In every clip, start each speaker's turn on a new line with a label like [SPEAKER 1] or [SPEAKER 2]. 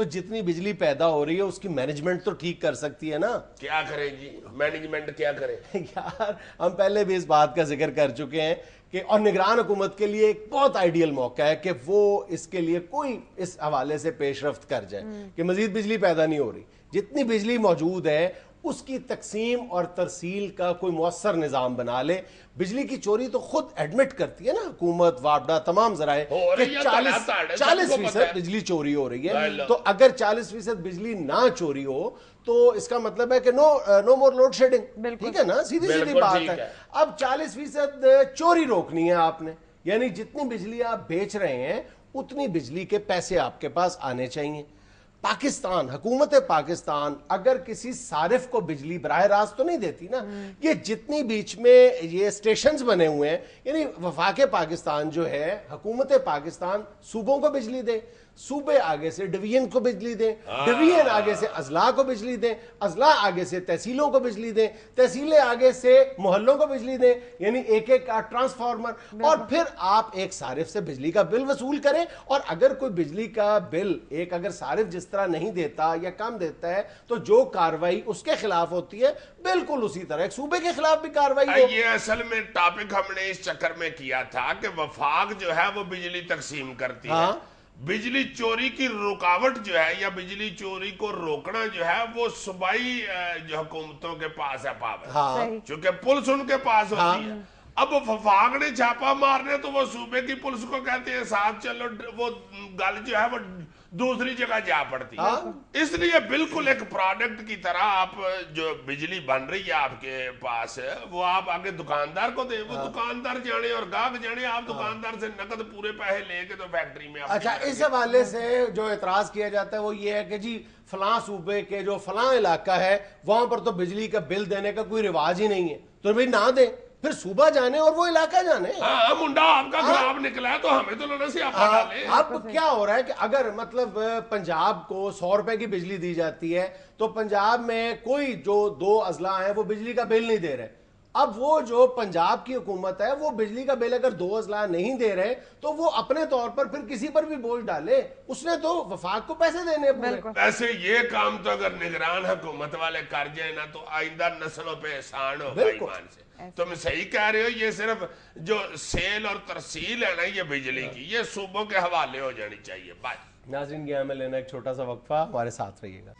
[SPEAKER 1] تو جتنی بجلی پیدا ہو رہی ہے اس کی مینجمنٹ تو ٹھیک کر سکتی ہے نا.
[SPEAKER 2] کیا کریں جی مینجمنٹ کیا کریں
[SPEAKER 1] یار ہم پہلے بھی اس بات کا ذکر کر چکے ہیں کہ اور نگران حکومت کے لیے ایک بہت آئیڈیل موقع ہے کہ وہ اس کے لیے کوئی اس حوالے سے پیش رفت کر جائے کہ مزید بجلی پیدا نہیں ہو رہی, جتنی بجلی موجود ہے اس کی تقسیم اور ترسیل کا کوئی مؤثر نظام بنا لے. بجلی کی چوری تو خود ایڈمٹ کرتی ہے نا حکومت, وابڈا, تمام ذرائع کہ 40% بجلی چوری ہو رہی ہے. تو اگر 40% بجلی نہ چوری ہو تو اس کا مطلب ہے کہ نو مور لوڈ شیڈنگ, ٹھیک ہے نا, سیدھی سیدھی بات ہے. اب 40% چوری روکنی ہے آپ نے, یعنی جتنی بجلی آپ بیچ رہے ہیں اتنی بجلی کے پیسے آپ کے پاس آنے چاہیے. پاکستان, حکومت پاکستان اگر کسی صارف کو بجلی براہ راست تو نہیں دیتی نا, یہ جتنی بیچ میں یہ اسٹیشنز بنے ہوئے ہیں, یعنی وفاق پاکستان جو ہے, حکومت پاکستان صوبوں کو بجلی دے, صوبے آگے سے ڈویژن کو بجلی دیں, ڈویژن آگے سے اضلاع کو بجلی دیں, اضلاع آگے سے تحصیلوں کو بجلی دیں, تحصیلیں آگے سے محلوں کو بجلی دیں, یعنی ایک ایک ٹرانسفارمر, اور پھر آپ ایک صارف سے بجلی کا بل وصول کریں. اور اگر کوئی بجلی کا بل ایک اگر صارف جس طرح نہیں دیتا یا کم دیتا ہے تو جو کاروائی اس کے خلاف ہوتی ہے بالکل اسی طرح ایک صوبے کے خلاف بھی کاروائی ہو.
[SPEAKER 2] یہ اصل میں ٹاپک ہم نے اس چکر میں کیا تھا کہ وفاق جو ہے وہ بجلی تقسیم کرتی ہے, بجلی چوری کی رکاوٹ جو ہے یا بجلی چوری کو روکنا جو ہے وہ صوبائی جو حکومتوں کے پاس ہے پاور, چونکہ پولیس ان کے پاس ہوتی ہے. اب وفاق نے چھاپا مارنے تو وہ صوبے کی پولیس کو کہتے ہیں ساتھ چلو, وہ گل جو ہے وہ دوسری جگہ جا پڑتی ہے. اس لیے بالکل ایک پروڈکٹ کی طرح آپ جو بجلی بن رہی ہے آپ کے پاس وہ آپ آگے دکاندار کو دیں, وہ دکاندار جانے اور گاہک جانے, آپ دکاندار سے نقد پورے پیسے لے کے تو فیکٹری میں.
[SPEAKER 1] اچھا, اس حوالے سے جو اعتراض کیا جاتا ہے وہ یہ ہے کہ جی فلاں صوبے کے جو فلاں علاقہ ہے وہاں پر تو بجلی کا بل دینے کا کوئی رواج ہی نہیں ہے, تو بھائی نہ دیں, پھر صوبہ جانے اور وہ علاقہ جانے.
[SPEAKER 2] ہاں منڈا آپ کا خراب نکلا ہے تو ہمیں تو لونا سے آپ ڈالیں.
[SPEAKER 1] اب کیا ہو رہا ہے کہ اگر مطلب پنجاب کو 100 روپے کی بجلی دی جاتی ہے تو پنجاب میں کوئی جو 2 اضلاع ہیں وہ بجلی کا بل نہیں دے رہے. اب وہ جو پنجاب کی حکومت ہے وہ بجلی کا بل اگر 2 اضلاع نہیں دے رہے تو وہ اپنے طور پر پھر کسی پر بھی بوجھ ڈالے, اس نے تو وفاق کو پیسے دینے پورے.
[SPEAKER 2] ویسے یہ کام تو اگر نگران حکومت والے کر جائیں نا تو آئندہ نسلوں پہ احسان ہوگا ایمان سے. تم صحیح کہہ رہے ہو, یہ صرف جو سیل اور ترسیل ہے نا یہ بجلی کی, یہ صوبوں کے حوالے ہو جانی چاہیے. بات
[SPEAKER 1] ناظرین گیا میں لینا ایک چھوٹا سا وقفہ, ہمارے ساتھ رہیے گا.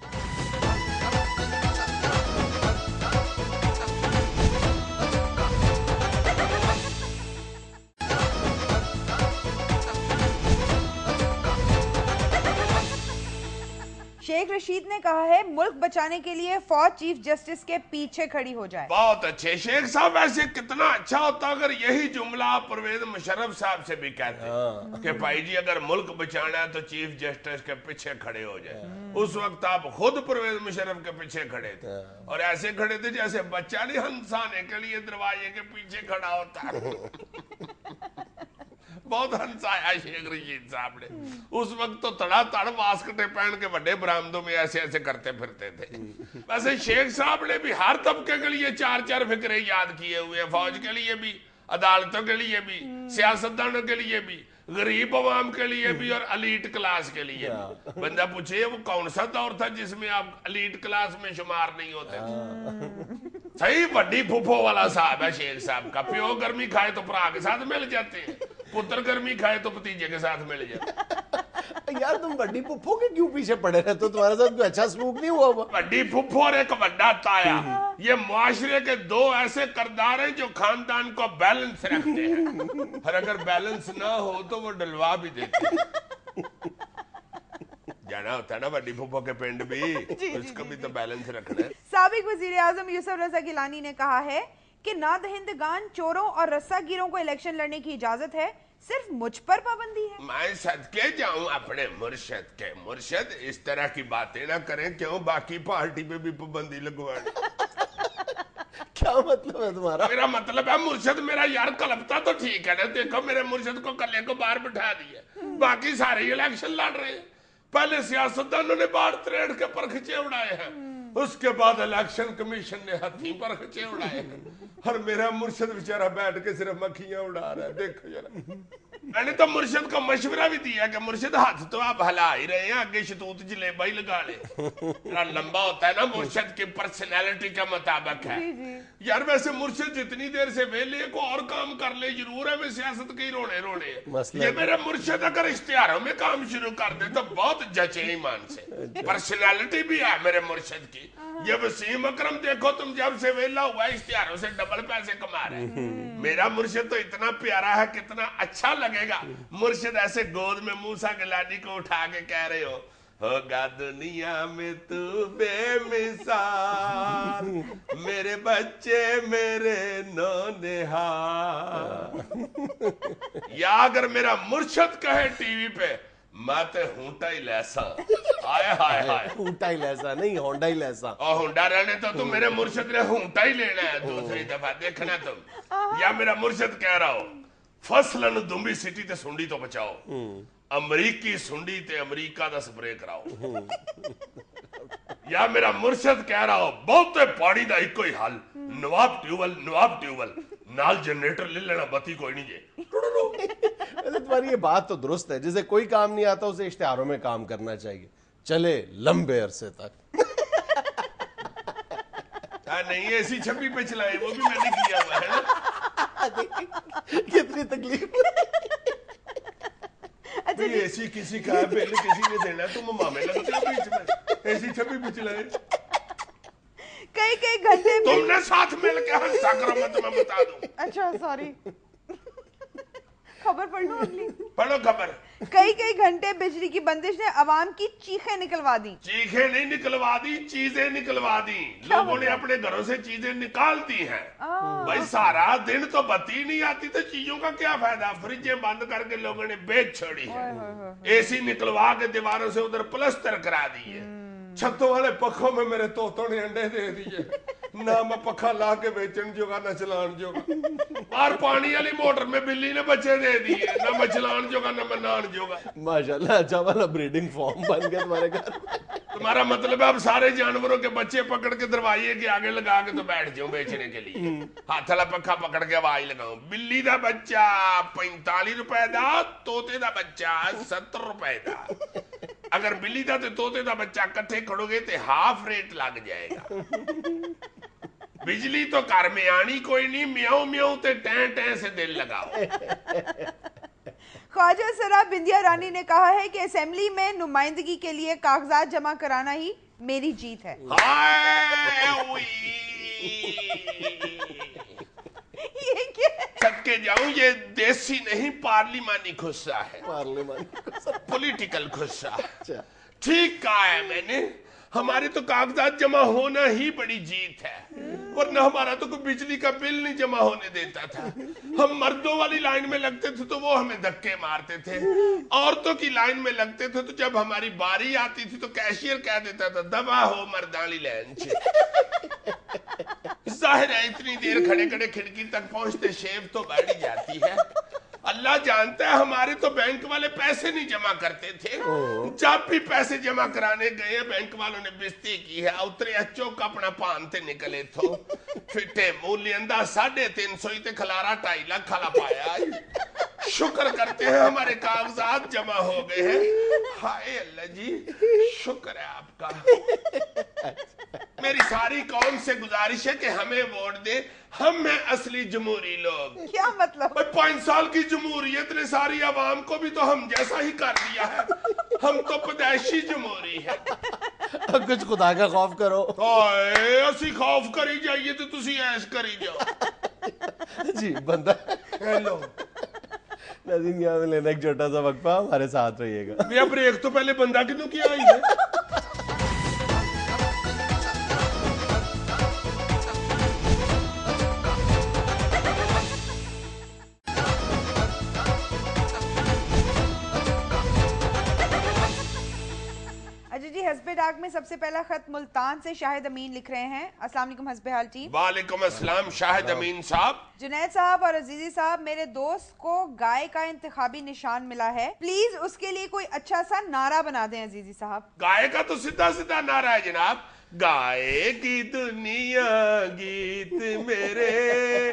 [SPEAKER 3] شیخ رشید نے کہا ہے ملک بچانے کے لیے فوج چیف جسٹس کے پیچھے کھڑی ہو جائے.
[SPEAKER 2] بہت اچھے شیخ صاحب, ایسے کتنا اچھا ہوتا اگر یہی جملہ پرویز مشرف صاحب سے بھی کہتے کہ بھائی جی اگر ملک بچانا ہے تو چیف جسٹس کے پیچھے کھڑے ہو جائے. اس وقت آپ خود پرویز مشرف کے پیچھے کھڑے تھے اور ایسے کھڑے تھے جیسے بچہ نہیں ہنسانے کے لیے دروازے کے پیچھے کھڑا ہوتا ہے. بہت ہنسایا شیخ رشید صاحب نے. اس وقت تو تڑا تڑ واسکٹے پہن کے بڑے برآمدوں میں ایسے ایسے کرتے پھرتے تھے. ویسے شیخ صاحب نے بھی ہر طبقے کے لیے 4 فکرے یاد کیے ہوئے ہیں, فوج کے لیے بھی, عدالتوں کے لیے بھی, سیاستدانوں کے لیے بھی, غریب عوام کے لیے بھی اور الیٹ کلاس کے لیے بھی. بندہ پوچھے وہ کون سا دور تھا جس میں آپ الیٹ کلاس میں شمار نہیں ہوتے تھے. صحیح بڑی پھوپھو والا صاحب ہے شیخ صاحب کا. پیو گرمی کھائے تو پرا کے ساتھ مل جاتے ہیں, پتر گرمی کھائے تو بھتیجے کے ساتھ مل جاتے.
[SPEAKER 1] یار تم بڑی پھپھو کے کیوں پیچھے پڑے رہتے ہو, تمہارے ساتھ کوئی اچھا سلوک نہیں ہوا ہوا؟
[SPEAKER 2] بڑی پھپھو اور ایک بڑا تایا, یہ معاشرے کے 2 ایسے کردار ہیں جو خاندان کو بیلنس رکھتے ہیں, اور اگر بیلنس نہ ہو تو وہ ڈلوا بھی دیتے ہیں. جانا ہوتا ہے نا بڑی پھپھو کے پنڈ بھی, اس کو بھی تو بیلنس رکھنا ہے.
[SPEAKER 3] سابق وزیر اعظم یوسف رضا گیلانی نے کہا ہے کہ نادہندگان چوروں اور رسا گیروں کو الیکشن لڑنے کی اجازت ہے, صرف مجھ پر پابندی ہے.
[SPEAKER 2] میں صدقے جاؤں اپنے مرشد کے, مرشد اس طرح کی باتیں نہ کریں, کیوں باقی پارٹی پہ بھی پابندی لگوانے.
[SPEAKER 1] کیا مطلب ہے تمہارا؟
[SPEAKER 2] میرا مطلب ہے مرشد میرا یار کلپتا تو ٹھیک ہے نا, دیکھو میرے مرشد کو کلے کو باہر بٹھا دیا, باقی سارے الیکشن لڑ رہے ہیں. پہلے سیاستدانوں نے باہر تریڑ کے پرکھچے اڑائے ہیں, اس کے بعد الیکشن کمیشن نے ہتھی پرکھچے اڑائے ہیں, اور میرا مرشد بیچارہ بیٹھ کے صرف مکھیاں اڑا رہا ہے. دیکھو ذرا میں نے تو مرشد کو مشورہ بھی دیا کہ مرشد ہاتھ تو آپ ہلا ہی رہے ہیں, آگے شتوت جلیبہ ہی لگا لے. لمبا ہوتا ہے نا, مرشد کی پرسنالٹی کا مطابق ہے. یار ویسے مرشد جتنی دیر سے ویلے کو اور کام کر لے ضرور ہے, میں سیاست کے ہی رونے. یہ میرے مرشد اگر اشتہاروں میں کام شروع کر دے تو بہت جچے ایمان سے. پرسنالٹی بھی ہے میرے مرشد کی. یہ وسیم اکرم دیکھو تم, جب سے ویلا ہوا ہے اشتہاروں سے ڈبل پیسے کما رہے ہیں. میرا مرشد تو اتنا پیارا ہے, کتنا اچھا لگے گا مرشد ایسے گود میں موسیٰ گیلانی کو اٹھا کے کہہ رہے ہوگا دنیا میں تو بے مثال, میرے بچے میرے نونہار. یا اگر میرا مرشد کہے ٹی وی پہ میں تے ہونٹا ہی لیسا, آئے ہائے ہائے,
[SPEAKER 1] ہونٹا ہی لیسا نہیں, ہونڈا ہی لیسا.
[SPEAKER 2] اور ہونڈا رہنے تو تم میرے مرشد نے ہونٹا ہی لینا ہے دوسری دفعہ, دیکھنا تم. یا میرا مرشد کہہ رہا ہو فصلن دمبی سٹی تے سنڈی تو بچاؤ, امریکی سنڈی تے امریکہ دا سپرے کراؤ. یا میرا مرشد کہہ رہا ہو بہتے پاڑی دا ایک کوئی حل, نواب ٹیوبل نال جنریٹر لے لینا, بتی کوئی نہیں جے.
[SPEAKER 1] تمہاری یہ بات تو درست ہے, جسے کوئی کام نہیں آتا اسے اشتہاروں میں کام کرنا چاہیے, چلے لمبے عرصے تک.
[SPEAKER 2] نہیں ایسی چھپی پہ چلائے, وہ بھی میں نے کیا ہوا ہے نا.
[SPEAKER 1] کتنی تکلیف.
[SPEAKER 2] ایسی کسی کا بل کسی نے دینا, تم مامے لگتے ہو بیچ میں, ایسی چھپی پہ چلائے.
[SPEAKER 3] کئی گھنٹے
[SPEAKER 2] تم نے ساتھ مل کے ہنسا کرو, میں تمہیں بتا دوں.
[SPEAKER 3] اچھا سوری, خبر پڑھ لو اگلی.
[SPEAKER 2] پڑھو خبر.
[SPEAKER 3] کئی گھنٹے بجلی کی بندش نے عوام کی چیخیں نکلوا دی.
[SPEAKER 2] چیخیں نہیں نکلوا دی, چیزیں نکلوا دی. لوگوں نے اپنے گھروں سے چیزیں نکال دی ہیں. بھائی سارا دن تو بتی نہیں آتی تو چیزوں کا کیا فائدہ, فریجیں بند کر کے لوگوں نے بیچ چھوڑی ہے. اے سی نکلوا کے دیواروں سے ادھر پلسٹر کرا دی ہے. چھتوں والے پکھوں میں میرے طوطوں نے انڈے دے دیے, نہ میں پکھا لا کے بیچن جو گا نہ چلان جو گا. اور پانی والی موٹر میں بلی نے بچے دے دیے, نہ میں چلان جو گا نہ میں نان جو گا.
[SPEAKER 1] ماشاءاللہ اچھا والا بریڈنگ فارم بن گیا تمہارے گھر.
[SPEAKER 2] تمہارا مطلب ہے اب سارے جانوروں کے بچے پکڑ کے دروازے کے آگے لگا کے تو بیٹھ جاؤں بیچنے کے لیے, ہاتھ والا پکھا پکڑ کے آواز لگاؤں. بلی دا بچہ 45 روپے دا, طوطے دا بچہ 70 روپے دا. اگر بلی دا تے طوطے دا بچہ کٹھے کھڑو گے تے ہاف ریٹ لگ جائے گا. بجلی تو گھر میں آنی کوئی نہیں, میاؤں میاؤں تے ٹیں ٹیں سے دل لگاؤ.
[SPEAKER 3] خواجہ سرا بندیا رانی نے کہا ہے کہ اسمبلی میں نمائندگی کے لیے کاغذات جمع کرانا ہی میری جیت ہے. یہ کیا
[SPEAKER 2] سب کے جاؤں, یہ دیسی نہیں پارلیمانی غصہ ہے,
[SPEAKER 1] پارلیمان
[SPEAKER 2] پولیٹیکل غصہ. ٹھیک کہا ہے میں نے, ہمارے تو کاغذات جمع ہونا ہی بڑی جیت ہے, ورنہ ہمارا تو کوئی بجلی کا بل نہیں جمع ہونے دیتا تھا. ہم مردوں والی لائن میں لگتے تھے تو وہ ہمیں دھکے مارتے تھے, عورتوں کی لائن میں لگتے تھے تو جب ہماری باری آتی تھی تو کیشیئر کہہ دیتا تھا دبا ہو مردالی لائن سے. ظاہر ہے اتنی دیر کھڑے کھڑے کھڑکی تک پہنچتے شیو تو بڑھ جاتی ہے. اللہ جانتا ہے ہمارے تو بینک والے پیسے نہیں جمع کرتے تھے. جب بھی پیسے جمع کرانے گئے بینک والوں نے بستی کی ہے, اترے اچو کا اپنا پانتے نکلے تھو, فٹے مولی اندہ 350 تے کھلارا 2.5 لاکھ کھلا پایا. شکر کرتے ہیں ہمارے کاغذات جمع ہو گئے ہیں. ہائے اللہ جی شکر ہے آپ کا. میری ساری قوم سے گزارش ہے کہ ہمیں ووٹ دے, ہم ہیں اصلی جمہوری لوگ.
[SPEAKER 3] کیا مطلب؟
[SPEAKER 2] 5 سال کی جمہوریت نے ساری عوام کو بھی تو ہم جیسا ہی کر دیا ہے. ہم تو پیدائشی جمہوری ہے.
[SPEAKER 1] کچھ خدا کا خوف کرو.
[SPEAKER 2] اسی خوف کری جائیے تو تسی ایش کری جاؤ.
[SPEAKER 1] جی بندہ
[SPEAKER 2] ہیلو
[SPEAKER 1] ناظرین, یہاں میں لینا ایک چھوٹا سا وقفہ, ہمارے ساتھ رہیے گا.
[SPEAKER 2] بھیا بریک تو پہلے بندہ کتوں کیا آئی ہے.
[SPEAKER 3] جی حسب ڈاک میں سب سے پہلا خط ملتان سے شاہد امین لکھ رہے ہیں. السلام علیکم حسب حال ٹیم.
[SPEAKER 2] وعلیکم السلام شاہد امین صاحب.
[SPEAKER 3] جنید صاحب اور عزیزی صاحب, میرے دوست کو گائے کا انتخابی نشان ملا ہے, پلیز اس کے لیے کوئی اچھا سا نعرہ بنا دیں عزیزی صاحب.
[SPEAKER 2] گائے کا تو سیدھا سیدھا نعرہ ہے جناب, گائے کی دنیا گیت میرے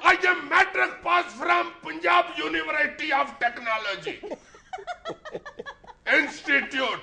[SPEAKER 2] I am matric pass from Punjab University of Technology Institute।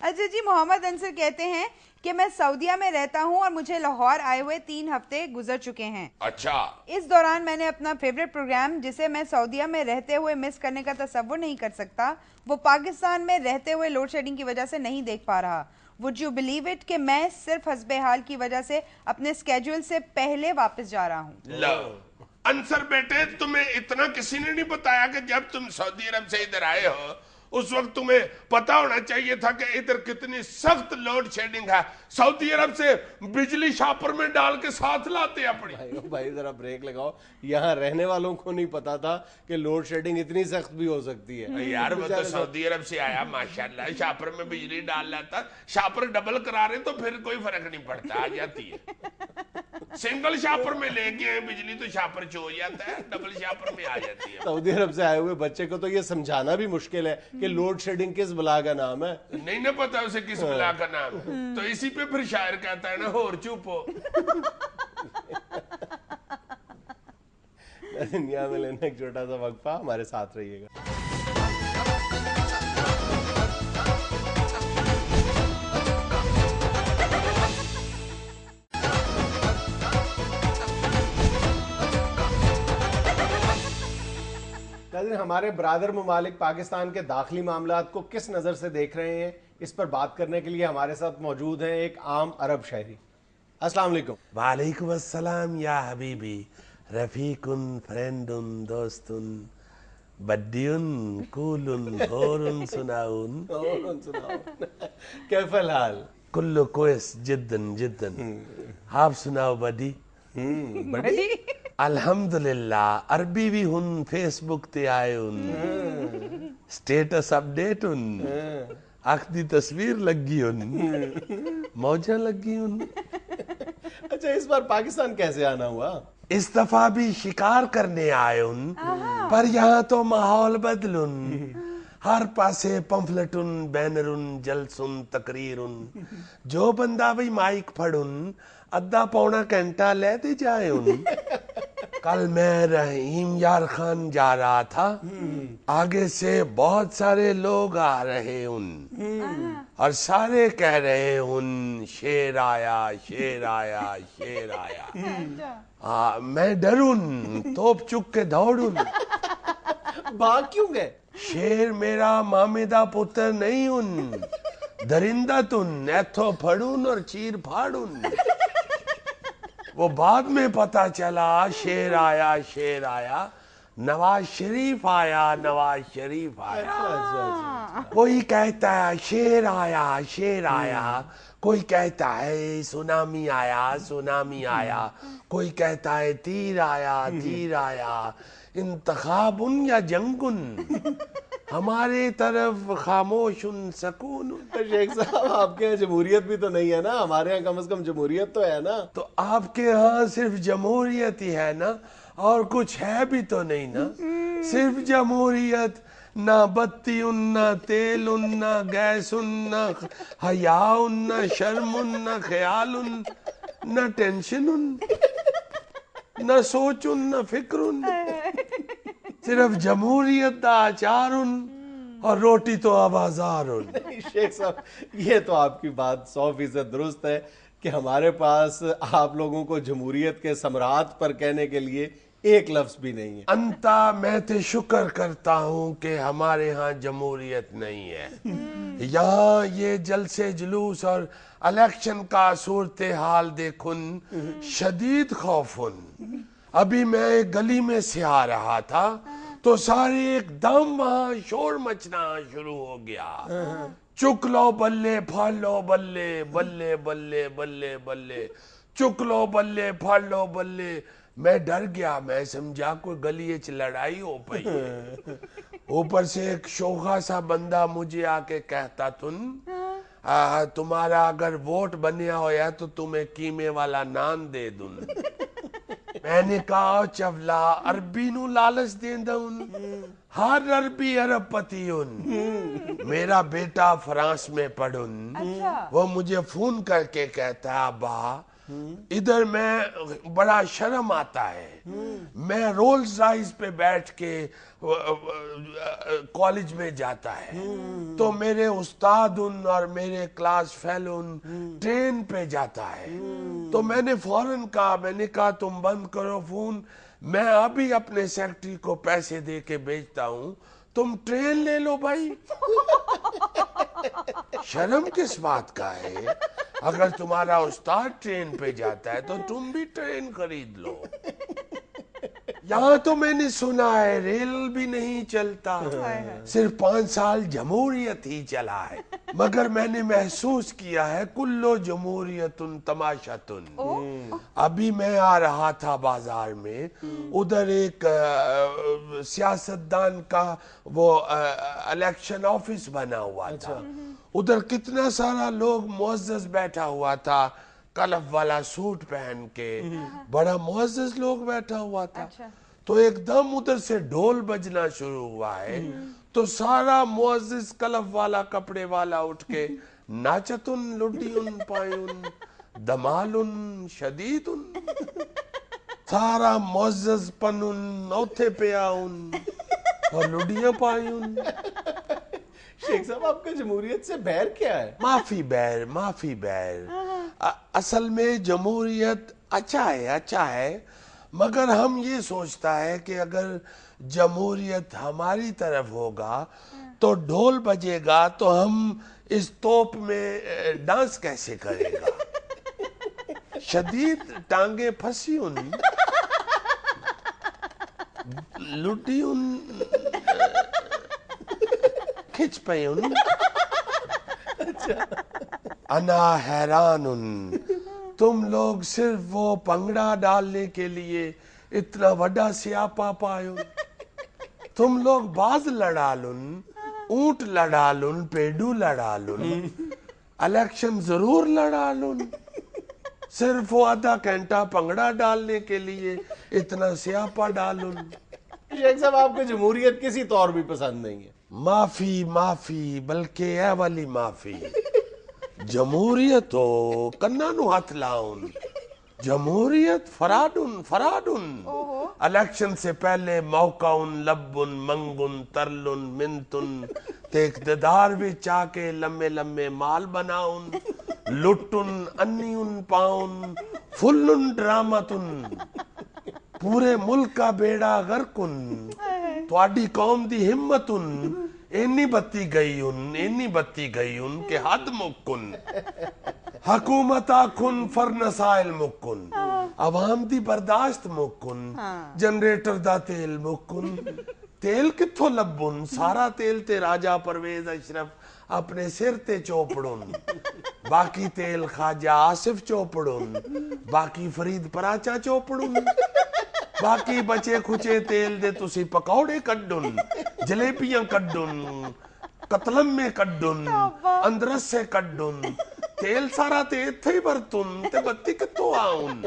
[SPEAKER 3] اچھا جی, محمد انصر کہتے ہیں کہ میں سعودیہ میں رہتا ہوں اور مجھے لاہور آئے ہوئے 3 ہفتے گزر چکے ہیں.
[SPEAKER 2] اچھا.
[SPEAKER 3] اس دوران میں نے اپنا فیوریٹ پروگرام جسے میں سعودیہ میں رہتے ہوئے مس کرنے کا تصور نہیں کر سکتا, وہ پاکستان میں رہتے ہوئے لوڈ شیڈنگ کی وجہ سے نہیں دیکھ پا رہا. وڈ یو بلیو اٹ کہ میں صرف حسب حال کی وجہ سے اپنے اسکیجول سے پہلے واپس جا رہا ہوں.
[SPEAKER 2] انصر بیٹے, تمہیں اتنا کسی نے نہیں بتایا کہ جب تم سعودی عرب سے ادھر آئے ہو اس وقت تمہیں پتا ہونا چاہیے تھا کہ ادھر کتنی سخت لوڈ شیڈنگ ہے. سعودی عرب سے بجلی شاپر میں ڈال کے ساتھ لاتے اپنی.
[SPEAKER 1] بھائی ذرا بریک لگاؤ, یہاں رہنے والوں کو نہیں پتا تھا کہ لوڈ شیڈنگ اتنی سخت بھی ہو سکتی ہے.
[SPEAKER 2] یار وہ تو سعودی عرب سے آیا ماشاءاللہ, شاپر میں بجلی ڈال لاتا, شاپر ڈبل کرا رہے تو پھر کوئی فرق نہیں پڑتا, آ جاتی ہے. سنگل شاپر میں لے کے بجلی تو شاپر چو جاتا ہے, ڈبل شاپر میں آ جاتی ہے.
[SPEAKER 1] سعودی عرب سے آئے ہوئے بچے کو تو یہ سمجھانا بھی مشکل ہے کہ لوڈ شیڈنگ کس بلا کا نام ہے.
[SPEAKER 2] نہیں نہ پتا اسے کس بلا کا نام ہے, تو اسی پہ پھر شاعر کہتا ہے نا, ہور چوپو.
[SPEAKER 1] دنیا میں لینا ایک چھوٹا سا وقفہ, ہمارے ساتھ رہیے گا. ہمارے برادر ممالک پاکستان کے داخلی معاملات کو کس نظر سے دیکھ رہے ہیں, اس پر بات کرنے کے لیے ہمارے ساتھ موجود ہیں ایک عام عرب شہری. السلام علیکم.
[SPEAKER 4] وعلیکم السلام یا حبیبی, رفیقن, فرینڈن, دوستن, بدیون, کولن, ہورن, سناؤن.
[SPEAKER 1] کیف الحال؟
[SPEAKER 4] کلو کویس جدن جدن. آپ سناؤ بدی؟
[SPEAKER 1] بڑی
[SPEAKER 4] الحمدللہ. عربی بھی ہن, فیس بک تے آئے ہن, سٹیٹس اپڈیٹ ہن, آخری تصویر لگی ہن, موجہ لگی ہن.
[SPEAKER 1] اچھا, اس بار پاکستان کیسے آنا ہوا؟
[SPEAKER 4] اس دفعہ بھی شکار کرنے آئے ہن, پر یہاں تو ماحول بدلن. ہر پاسے پمفلٹن, بینرن, جلسن, تقریرن. جو بندہ بھی مائک پھڑن, ادھا پونا گھنٹہ لے دے جائے ان. کل میں رحیم یار خان جا رہا تھا, آگے سے بہت سارے لوگ آ رہے ان, اور سارے کہہ رہے ان, شیر آیا, شیر آیا, شیر آیا. میں ڈرون, توپ چک کے دوڑوں.
[SPEAKER 1] بھاگ کیوں گئے؟
[SPEAKER 4] شیر میرا مامیدہ پتر نہیں ان, درندہ تن, ایتھو پھڑون اور چیر پھاڑون. وہ بعد میں پتا چلا شیر آیا, شیر آیا, نواز شریف آیا, نواز شریف آیا. کوئی کہتا ہے شیر آیا, شیر آیا, کوئی کہتا ہے سونامی آیا, سونامی آیا, کوئی کہتا ہے تیر آیا, تیر آیا. انتخابن یا جنگن, ہمارے طرف خاموشن سکون.
[SPEAKER 1] شیخ صاحب, آپ کے یہاں جمہوریت بھی تو نہیں ہے نا, ہمارے یہاں کم از کم جمہوریت تو ہے نا.
[SPEAKER 4] تو آپ کے ہاں صرف جمہوریت ہی ہے نا, اور کچھ ہے بھی تو نہیں نا. صرف جمہوریت, نہ بتی ان, نہ تیل ان, نہ گیس ان, نہ حیا ان, نہ شرم ان, نہ خیال ان, نہ ٹینشن ان, نہ سوچ ان, نہ فکر ان. صرف جمہوریت دا اچار ان, اور روٹی تو آبازار ان.
[SPEAKER 1] شیخ صاحب, یہ تو آپ کی بات 100% درست ہے کہ ہمارے پاس آپ لوگوں کو جمہوریت کے ثمرات پر کہنے کے لیے ایک لفظ بھی نہیں ہے.
[SPEAKER 4] انتا میں تے شکر کرتا ہوں کہ ہمارے ہاں جمہوریت نہیں ہے. یہاں یہ جلسے جلوس اور الیکشن کا صورتحال دیکھن, شدید خوفن. ابھی میں ایک گلی میں سے آ رہا تھا تو سارے ایک دم وہاں شور مچنا شروع ہو گیا. چک لو بلے, پھاڑ لو بلے, بلے بلے بلے بلے, چک لو بلے, پھاڑ لو بلے. میں ڈر گیا, میں سمجھا کوئی گلی اچ لڑائی ہو پئی. اوپر سے ایک شوخا سا بندہ مجھے آ کے کہتا تن, تمہارا اگر ووٹ بنیا ہویا تو تمہیں قیمے والا نان دے دوں. میں نے کہا چولا, عربی نو لالچ دیندہ ان, ہر عربی عرب پتی ان. میرا بیٹا فرانس میں پڑھن, وہ مجھے فون کر کے کہتا ہے, ابا ادھر میں بڑا شرم آتا ہے. میں رولز رائس پہ بیٹھ کے کالج میں جاتا ہے تو میرے استاد اور میرے کلاس فیلو ٹرین پہ جاتا ہے. تو میں نے فوراً کہا, میں نے کہا تم بند کرو فون, میں ابھی اپنے سیکرٹری کو پیسے دے کے بھیجتا ہوں, تم ٹرین لے لو بھائی. شرم کس بات کا ہے؟ اگر تمہارا استاد ٹرین پہ جاتا ہے تو تم بھی ٹرین خرید لو. یہاں تو میں نے سنا ہے ریل بھی نہیں چلتا, صرف 5 سال جمہوریت ہی چلا ہے. مگر میں نے محسوس کیا ہے کلو جمہوریت تماشاتن. ابھی میں آ رہا تھا بازار میں, ادھر ایک سیاستدان کا وہ الیکشن آفس بنا ہوا تھا. ادھر کتنا سارا لوگ معزز بیٹھا ہوا تھا, کلف والا سوٹ پہن کے, بڑا معزز لوگ بیٹھا ہوا تھا. تو ایک دم ادھر سے ڈھول بجنا شروع ہوا ہے, تو سارا معزز کلف والا کپڑے والا اٹھ کے ناچتن لڈیون پایون دمالن شدیدن, سارا معزز پنن اوتھے پہ آؤن اور لڈیاں پایون.
[SPEAKER 1] شیخ صاحب آپ کا جمہوریت سے بیر کیا ہے؟
[SPEAKER 4] معافی بیر. اصل میں جمہوریت اچھا ہے, مگر ہم یہ سوچتا ہے کہ اگر جمہوریت ہماری طرف ہوگا تو ڈھول بجے گا تو ہم اس توپ میں ڈانس کیسے کرے گا. شدید ٹانگیں پھنسی ان, لٹی ان, کھچ پئی ان. انا حیران ان, تم لوگ صرف وہ پنگڑا ڈالنے کے لیے اتنا بڑا سیاپا پایو. تم لوگ باز لڑا لن, اونٹ لڑا لن, پیڈو لڑا لن, الیکشن ضرور لڑا لن, صرف وہ آدھا گھنٹہ پنگڑا ڈالنے کے لیے اتنا سیاپا ڈالن.
[SPEAKER 1] شیخ صاحب آپ کو جمہوریت کسی طور بھی پسند نہیں ہے؟
[SPEAKER 4] معافی بلکہ اے والی معافی. جمہوریت ہو کنا نو ہاتھ لاؤن, جمہوریت فرادن. الیکشن سے پہلے موقعن لبن منگن ترلن منتن, تے اقتدار بھی چاہ کے لمے مال بناؤن, لٹن انیون پاؤن فلن ڈرامتن, پورے ملک کا بیڑا غرقن. تواڈی قوم دی ہمتن اینی بتی گئی ان کہ حد مکن. حکومت آکھن فرنسائل مکن, عوام دی برداشت مکن, جنریٹر دا تیل مکن. تیل کتھوں لبن, سارا تیل تے راجہ پرویز اشرف اپنے سر تے چوپڑن, باقی تیل خواجہ آصف چوپڑن, باقی فرید پراچا چوپڑن, باقی بچے کھچے تیل دے تسی پکوڑے کڈن, جلیبیاں کڈن, قتلم میں کڈن, اندرس سے کڈن. تیل سارا تے اتھے ہی برتن تے بتی کتوں آؤن.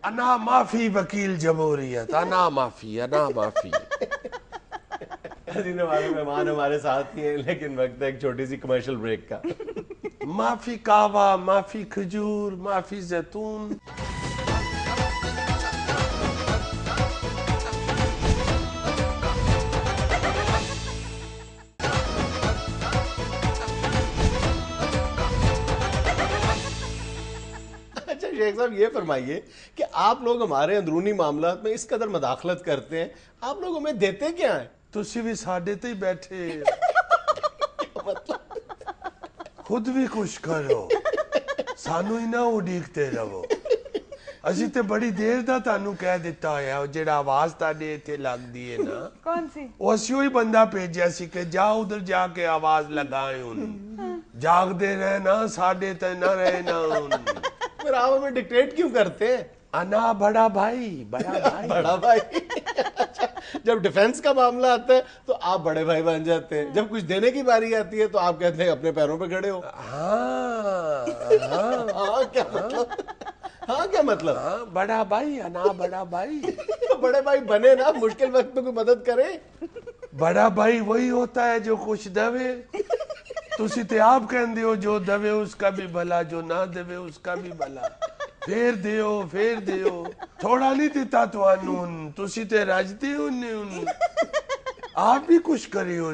[SPEAKER 4] انا معافی وکیل جمہوریت, انا معافی.
[SPEAKER 1] حسین ہمارے مہمان ہمارے ساتھ ہی ہیں, لیکن وقت ہے ایک چھوٹی سی کمرشل بریک کا.
[SPEAKER 4] معافی کعوہ, معافی کھجور, معافی زیتون.
[SPEAKER 1] شیخ صاحب یہ فرمائیے کہ آپ لوگ ہمارے اندرونی معاملات میں اس قدر مداخلت کرتے ہیں, آپ لوگ ہمیں دیتے کیا ہیں؟
[SPEAKER 4] تسی بھی ساڈے تے ہی بیٹھے, خود بھی کچھ کرو, سانو ہی نہ اڈیکتے رہو. اسی تے بڑی دیر دا تانوں کہہ دیتا ہویا, جیڑا آواز تاڈے ایتھے لگ دی ہے نا,
[SPEAKER 3] کون سی؟
[SPEAKER 4] وہ اسی ہی بندہ بھیجیا سی کہ جا ادھر جا کے آواز لگائیں ان, جاگ دے رہنا ساڈے تے نہ رہنا ان.
[SPEAKER 1] پھر آپ ہمیں ڈکٹیٹ کیوں کرتے ہیں؟
[SPEAKER 4] انا بڑا بھائی.
[SPEAKER 1] بڑا بھائی. جب ڈیفنس کا معاملہ آتا ہے تو آپ بڑے بھائی بن جاتے ہیں, جب کچھ دینے کی باری آتی ہے تو آپ کہتے ہیں اپنے پیروں پہ کھڑے ہو. کیا مطلب؟
[SPEAKER 4] بڑا بھائی, انا بڑا بھائی.
[SPEAKER 1] بڑے بھائی بنے نا, مشکل وقت میں کوئی مدد کرے.
[SPEAKER 4] بڑا بھائی وہی ہوتا ہے جو کچھ دوے. ਤੁਸੀਂ ਤੇ ਆਪ ਕਹਿੰਦੇ ਹੋ ਜੋ ਦਵੇ ਉਸਕਾ ਵੀ ਭਲਾ, ਜੋ ਨਾ ਦੇਵੇ ਉਸਕਾ ਵੀ ਭਲਾ। ਫੇਰ ਦਿਓ ਥੋੜਾ ਨਹੀਂ ਦਿੱਤਾ ਤੁਹਾਨੂੰ, ਤੁਸੀਂ ਤੇ ਰੱਜਦੇ ਹੋ ਨੇ। ਆਪ ਵੀ ਕੁਛ ਕਰੇ ਹੋ,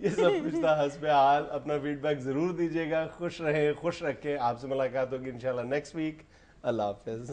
[SPEAKER 1] یہ سب کچھ تھا حسب حال. اپنا فیڈ بیک ضرور دیجیے گا. خوش رہیں, خوش رکھیں. آپ سے ملاقات ہوگی انشاءاللہ نیکسٹ ویک. اللہ حافظ.